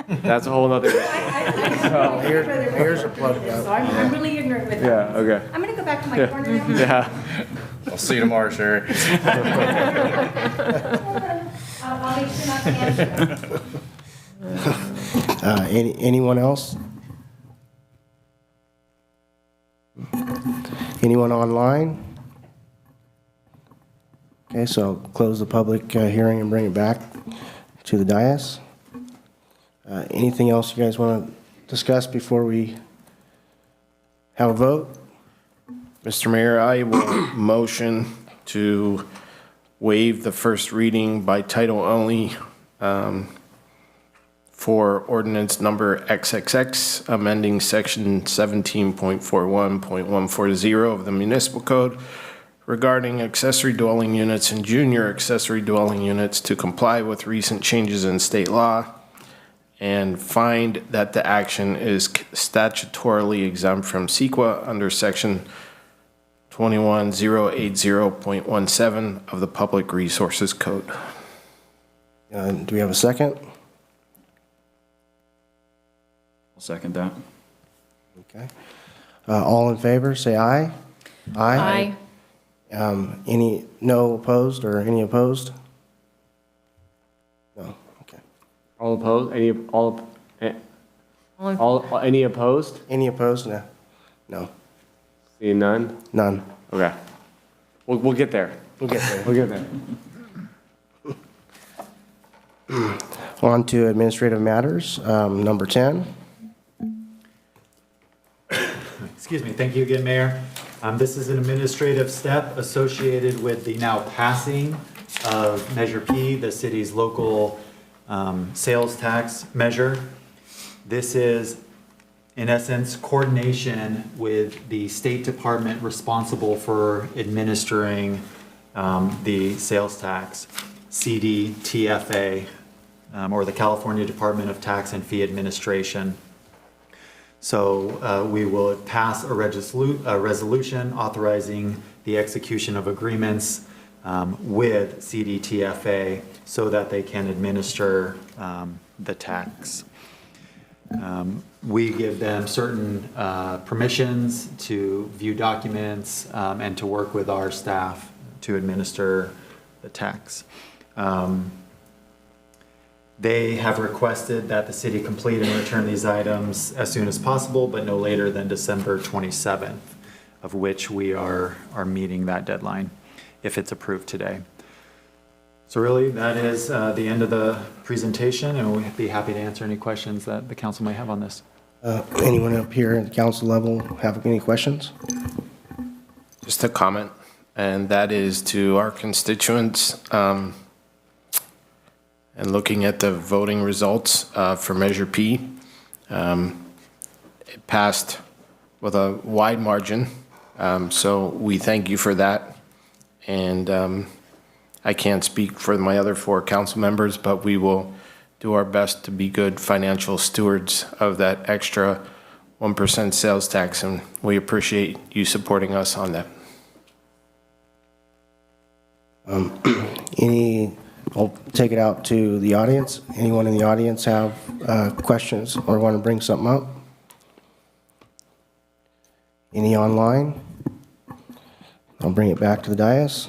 that's a whole nother issue. So here's a plug. So I'm really ignorant with that. Yeah, okay. I'm going to go back to my corner now. Yeah. I'll see you tomorrow, Sherry. I'll make sure not to answer them. Anyone else? Anyone online? Okay, so I'll close the public hearing and bring it back to the dais. Anything else you guys want to discuss before we have a vote? Mr. Mayor, I will motion to waive the first reading by title only for ordinance number XXX, amending section 17.41.140 of the municipal code regarding accessory dwelling units and junior accessory dwelling units to comply with recent changes in state law, and find that the action is statutorily exempt from CEQA under section 21080.17 of the Public Resources Code. Do we have a second? I'll second that. Okay. All in favor, say aye. Aye. Any no opposed or any opposed? No, okay. All opposed? Any opposed? Any opposed? No. No. Seeing none? None. Okay. We'll get there. We'll get there. We'll get there. On to administrative matters, number 10. Excuse me, thank you again, Mayor. This is an administrative step associated with the now passing of Measure P, the city's local sales tax measure. This is, in essence, coordination with the State Department responsible for administering the sales tax, CDTFA, or the California Department of Tax and Fee Administration. So we will pass a resolution authorizing the execution of agreements with CDTFA so that they can administer the tax. We give them certain permissions to view documents and to work with our staff to administer the tax. They have requested that the city complete and return these items as soon as possible, but no later than December 27th, of which we are meeting that deadline if it's approved today. So really, that is the end of the presentation, and we'd be happy to answer any questions that the council may have on this. Anyone up here at the council level have any questions? Just a comment, and that is to our constituents, and looking at the voting results for Measure P, it passed with a wide margin, so we thank you for that. And I can't speak for my other 4 council members, but we will do our best to be good financial stewards of that extra 1% sales tax, and we appreciate you supporting us on that. I'll take it out to the audience. Anyone in the audience have questions or want to bring something up? Any online? I'll bring it back to the dais.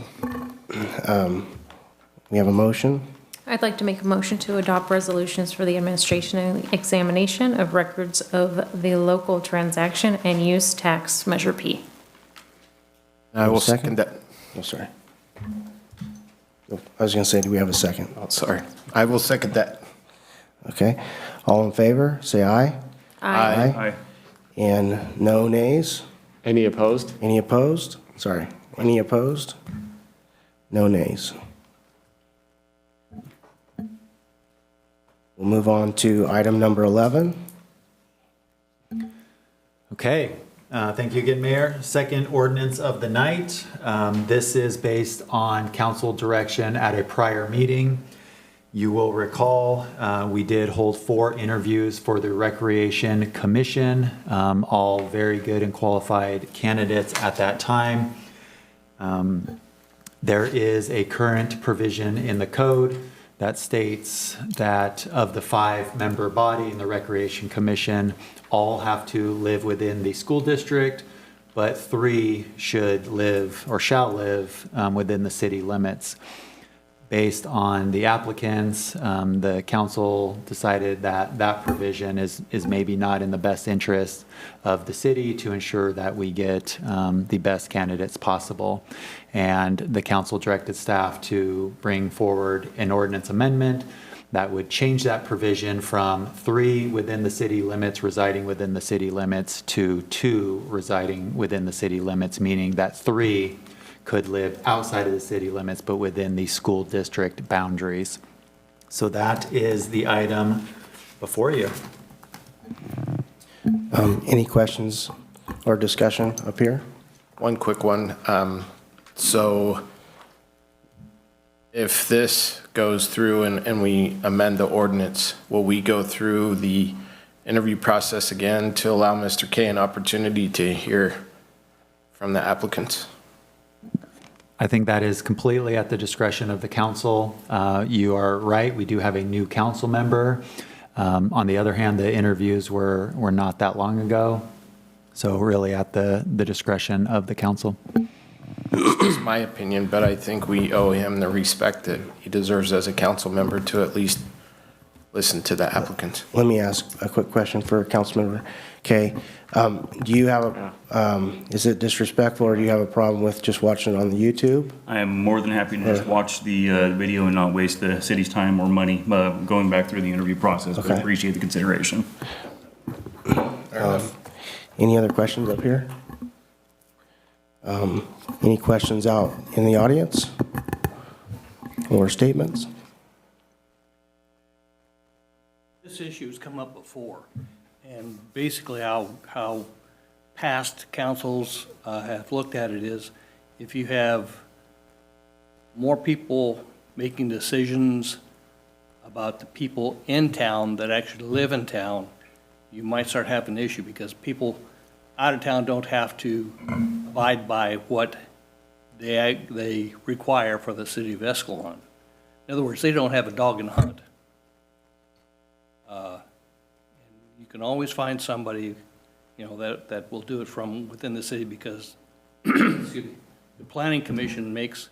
We have a motion. I'd like to make a motion to adopt resolutions for the administration and examination of records of the local transaction and use tax Measure P. I will second that. Oh, sorry. I was going to say, do we have a second? Oh, sorry. I will second that. Okay. All in favor, say aye. Aye. Aye. And no nays? Any opposed? Any opposed? Sorry. Any opposed? No nays. We'll move on to item number 11. Okay, thank you again, Mayor. Second ordinance of the night. This is based on council direction at a prior meeting. You will recall, we did hold 4 interviews for the Recreation Commission, all very good and qualified candidates at that time. There is a current provision in the code that states that of the 5-member body in the Recreation Commission, all have to live within the school district but 3 should live or shall live within the city limits. Based on the applicants, the council decided that that provision is maybe not in the best interest of the city to ensure that we get the best candidates possible. And the council directed staff to bring forward an ordinance amendment that would change that provision from 3 within the city limits, residing within the city limits, to 2 residing within the city limits, meaning that 3 could live outside of the city limits, but within the school district boundaries. So that is the item before you. Any questions or discussion up here? One quick one. So if this goes through and we amend the ordinance, will we go through the interview process again to allow Mr. K an opportunity to hear from the applicants? I think that is completely at the discretion of the council. You are right, we do have a new council member. On the other hand, the interviews were not that long ago, so really at the discretion of the council. It's my opinion, but I think we owe him the respect that he deserves as a council member to at least listen to the applicants. Let me ask a quick question for Councilmember Kay. Do you have is it disrespectful, or do you have a problem with just watching it on the YouTube? I am more than happy to just watch the video and not waste the city's time or money going back through the interview process, but I appreciate the consideration. Any other questions up here? Any questions out in the audience or statements? This issue's come up before, and basically how past councils have looked at it is, if you have more people making decisions about the people in town that actually live in town, you might start having an issue, because people out of town don't have to abide by what they require for the city of Escalon. In other words, they don't have a dog in the hunt. You can always find somebody, that will do it from within the city, because excuse me, the planning commission makes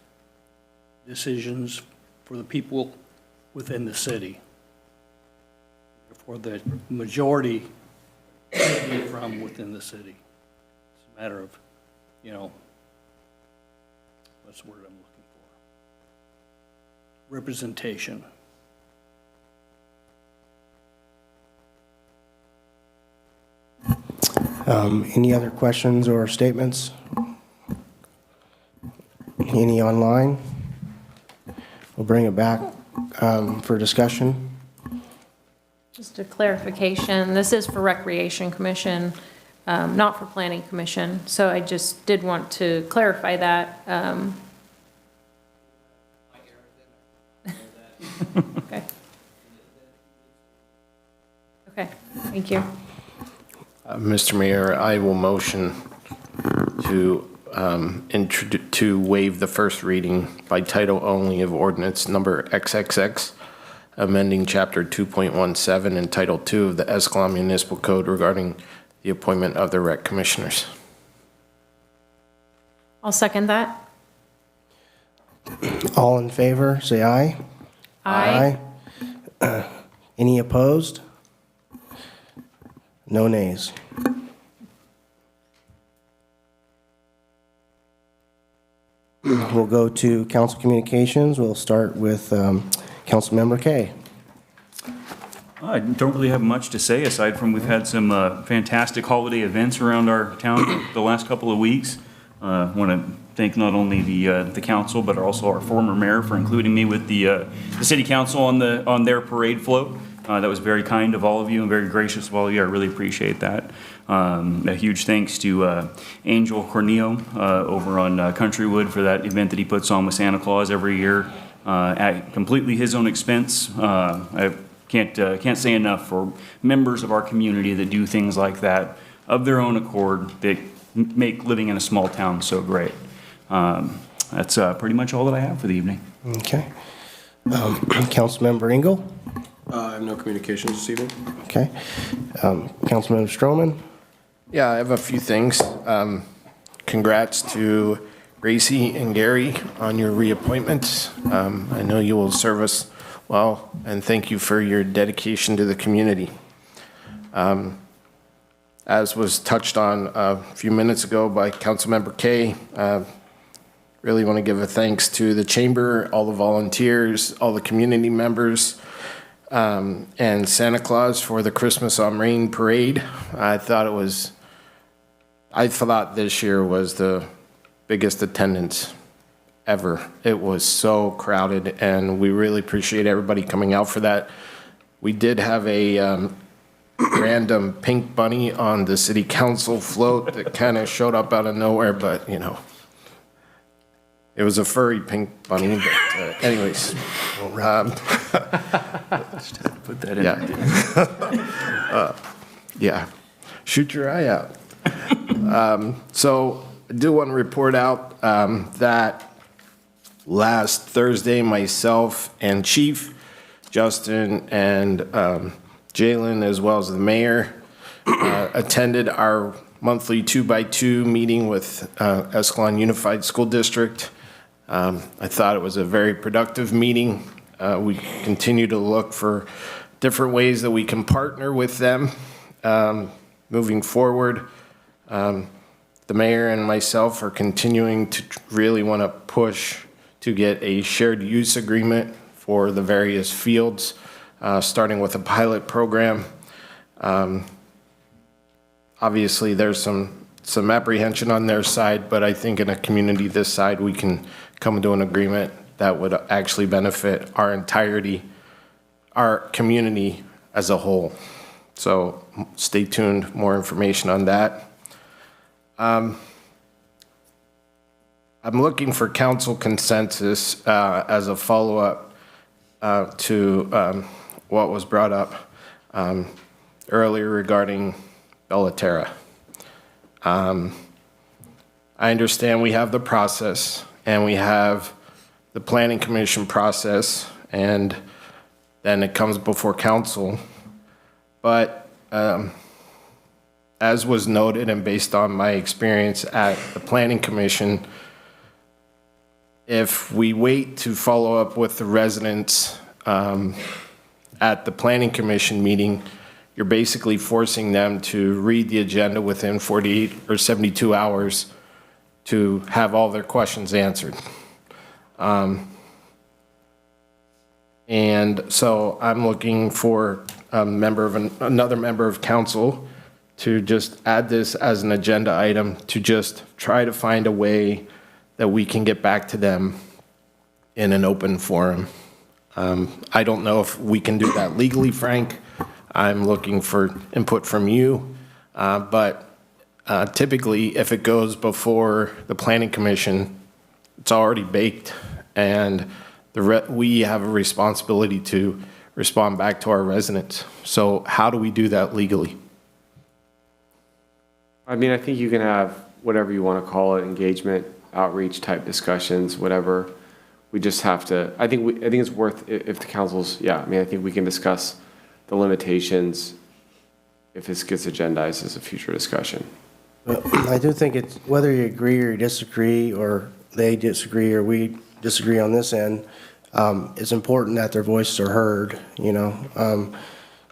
decisions for the people within the city. For the majority from within the city. It's a matter of, what's the word I'm looking for? Representation. Any other questions or statements? Any online? We'll bring it back for discussion. Just a clarification, this is for Recreation Commission, not for Planning Commission, so I just did want to clarify that. Okay. Okay, thank you. Mr. Mayor, I will motion to to waive the first reading by title only of ordinance number XXX, amending Chapter 2.17 and Title 2 of the Escalon Municipal Code regarding the appointment of the rec commissioners. I'll second that. All in favor, say aye. Aye. Any opposed? No nays. We'll go to council communications. We'll start with Councilmember Kay. I don't really have much to say, aside from we've had some fantastic holiday events around our town the last couple of weeks. I want to thank not only the council, but also our former mayor for including me with the city council on their parade float. That was very kind of all of you and very gracious of all of you. I really appreciate that. A huge thanks to Angel Corneo over on Countrywood for that event that he puts on with Santa Claus every year at completely his own expense. I can't say enough for members of our community that do things like that of their own accord that make living in a small town so great. That's pretty much all that I have for the evening. Okay. Councilmember Engel? I have no communications this evening. Okay. Councilmember Stroman? Yeah, I have a few things. congrats to Gracie and Gary on your reappointments. I know you will serve us well, and thank you for your dedication to the community. As was touched on a few minutes ago by Councilmember Kay, really want to give a thanks to the chamber, all the volunteers, all the community members, and Santa Claus for the Christmas on Main parade. I thought this year was the biggest attendance ever. It was so crowded, and we really appreciate everybody coming out for that. We did have a random pink bunny on the city council float that kind of showed up out of nowhere, but you know, it was a furry pink bunny. But anyways, Put that in. Yeah, shoot your eye out. So I do want to report out that last Thursday, myself and Chief Justin and Jalen, as well as the mayor, attended our monthly 2x2 meeting with Escalon Unified School District. I thought it was a very productive meeting. We continue to look for different ways that we can partner with them moving forward. The mayor and myself are continuing to really want to push to get a shared use agreement for the various fields, starting with a pilot program. Obviously, there's some apprehension on their side, but I think in a community this side, we can come to an agreement that would actually benefit our community as a whole. So stay tuned, more information on that. I'm looking for council consensus as a follow-up to what was brought up earlier regarding Bellaterra. I understand we have the process and we have the planning commission process, and then it comes before council. But as was noted and based on my experience at the planning commission, if we wait to follow up with the residents at the planning commission meeting, you're basically forcing them to read the agenda within 48 or 72 hours to have all their questions answered. And so I'm looking for another member of council to just add this as an agenda item to just try to find a way that we can get back to them in an open forum. I don't know if we can do that legally, Frank. I'm looking for input from you. But typically, if it goes before the planning commission, it's already baked, and we have a responsibility to respond back to our residents. So how do we do that legally? I mean, I think you can have whatever you want to call it, engagement, outreach type discussions, whatever. We just have to, I think it's worth, if the council's, I mean, I think we can discuss the limitations if this gets agendized as a future discussion. I do think it's, whether you agree or you disagree, or they disagree or we disagree on this end, it's important that their voices are heard, you know.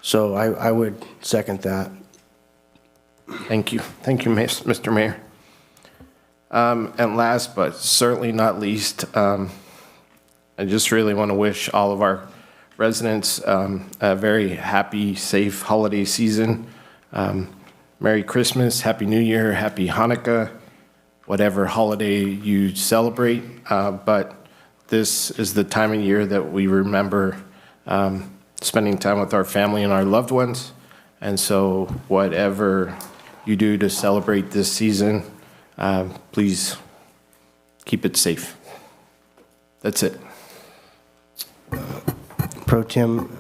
So I would second that. Thank you. Thank you, Mr. Mayor. And last but certainly not least, I just really want to wish all of our residents a very happy, safe holiday season. Merry Christmas, Happy New Year, Happy Hanukkah, whatever holiday you celebrate. But this is the time of year that we remember spending time with our family and our loved ones. And so whatever you do to celebrate this season, please keep it safe. That's it. Pro Tem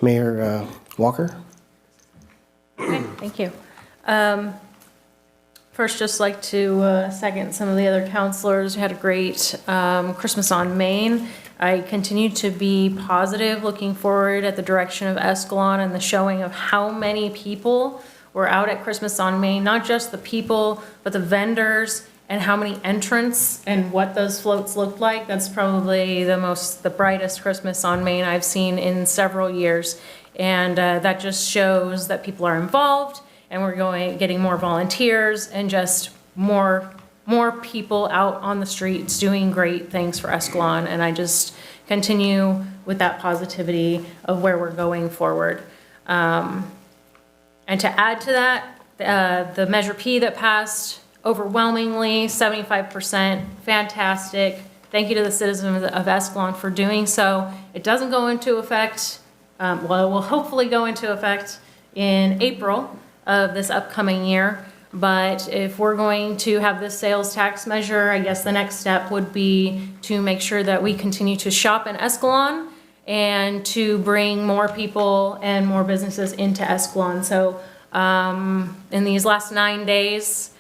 Mayor Walker. Okay, thank you. First, just like to second some of the other counselors. We had a great Christmas on Main. I continue to be positive, looking forward at the direction of Escalon and the showing of how many people were out at Christmas on Main, not just the people, but the vendors and how many entrants and what those floats looked like. That's probably the brightest Christmas on Main I've seen in several years. And that just shows that people are involved, and we're getting more volunteers and just more people out on the streets doing great things for Escalon. And I just continue with that positivity of where we're going forward. And to add to that, the Measure P that passed overwhelmingly, 75%, fantastic. Thank you to the citizens of Escalon for doing so. It doesn't go into effect, well, it will hopefully go into effect in April of this upcoming year. But if we're going to have this sales tax measure, I guess the next step would be to make sure that we continue to shop in Escalon and to bring more people and more businesses into Escalon. So in these last 9 days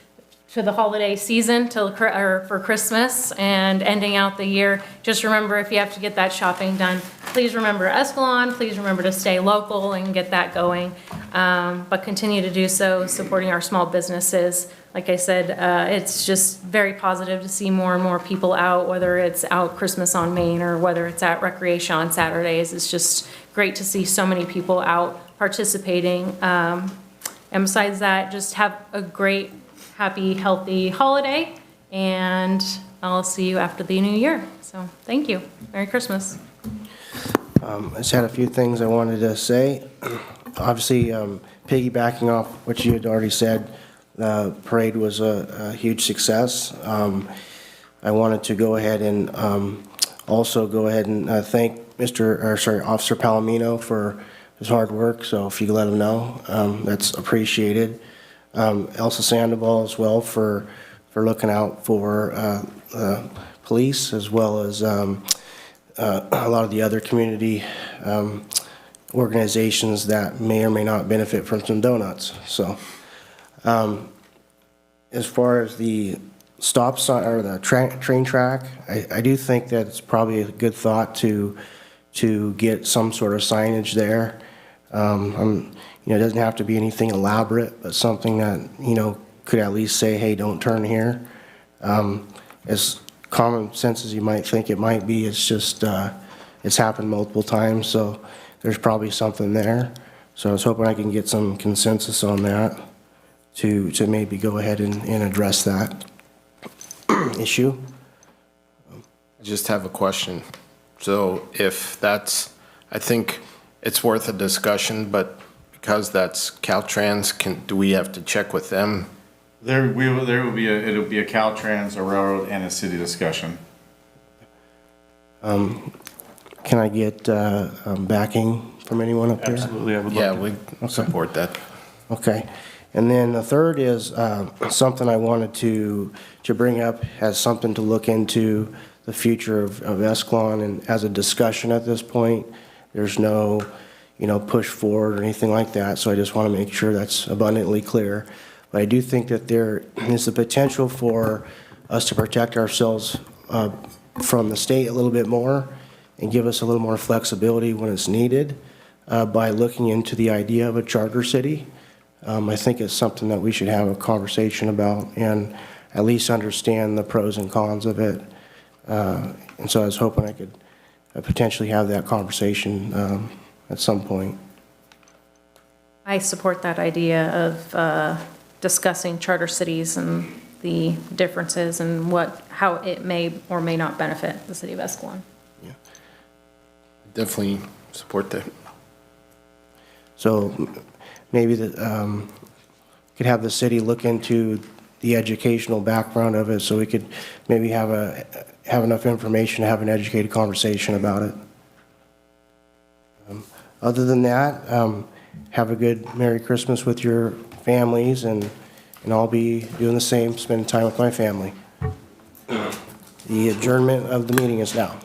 to the holiday season, for Christmas and ending out the year, just remember, if you have to get that shopping done, please remember Escalon, please remember to stay local and get that going. But continue to do so, supporting our small businesses. Like I said, it's just very positive to see more and more people out, whether it's out Christmas on Main or whether it's at Recreation on Saturdays. It's just great to see so many people out participating. And besides that, just have a great, happy, healthy holiday, and I'll see you after the new year. So thank you. Merry Christmas. I just had a few things I wanted to say. Obviously, piggybacking off what you had already said, the parade was a huge success. I wanted to go ahead and also thank Officer Palomino for his hard work. So if you could let him know, that's appreciated. Elsa Sandoval as well for looking out for police, as well as a lot of the other community organizations that may or may not benefit from some donuts. So as far as the stop sign or the train track, I do think that it's probably a good thought to get some sort of signage there. It doesn't have to be anything elaborate, but something that, could at least say, hey, don't turn here. As common sense as you might think it might be, it's just, it's happened multiple times, so there's probably something there. So I was hoping I can get some consensus on that to maybe go ahead and address that issue. I just have a question. So if that's, I think it's worth a discussion, but because that's Caltrans, do we have to check with them? It'll be a Caltrans, a railroad, and a city discussion. Can I get backing from anyone up there? Absolutely, I would love to. Yeah, we support that. Okay. And then the third is something I wanted to bring up as something to look into the future of Escalon, and as a discussion at this point. There's no, push forward or anything like that, so I just want to make sure that's abundantly clear. But I do think that there is the potential for us to protect ourselves from the state a little bit more and give us a little more flexibility when it's needed by looking into the idea of a charter city. I think it's something that we should have a conversation about and at least understand the pros and cons of it. And so I was hoping I could potentially have that conversation at some point. I support that idea of discussing charter cities and the differences and how it may or may not benefit the city of Escalon. Yeah, definitely support that. So maybe could have the city look into the educational background of it, so we could maybe have enough information to have an educated conversation about it. Other than that, have a good Merry Christmas with your families, and I'll be doing the same, spending time with my family. The adjournment of the meeting is now.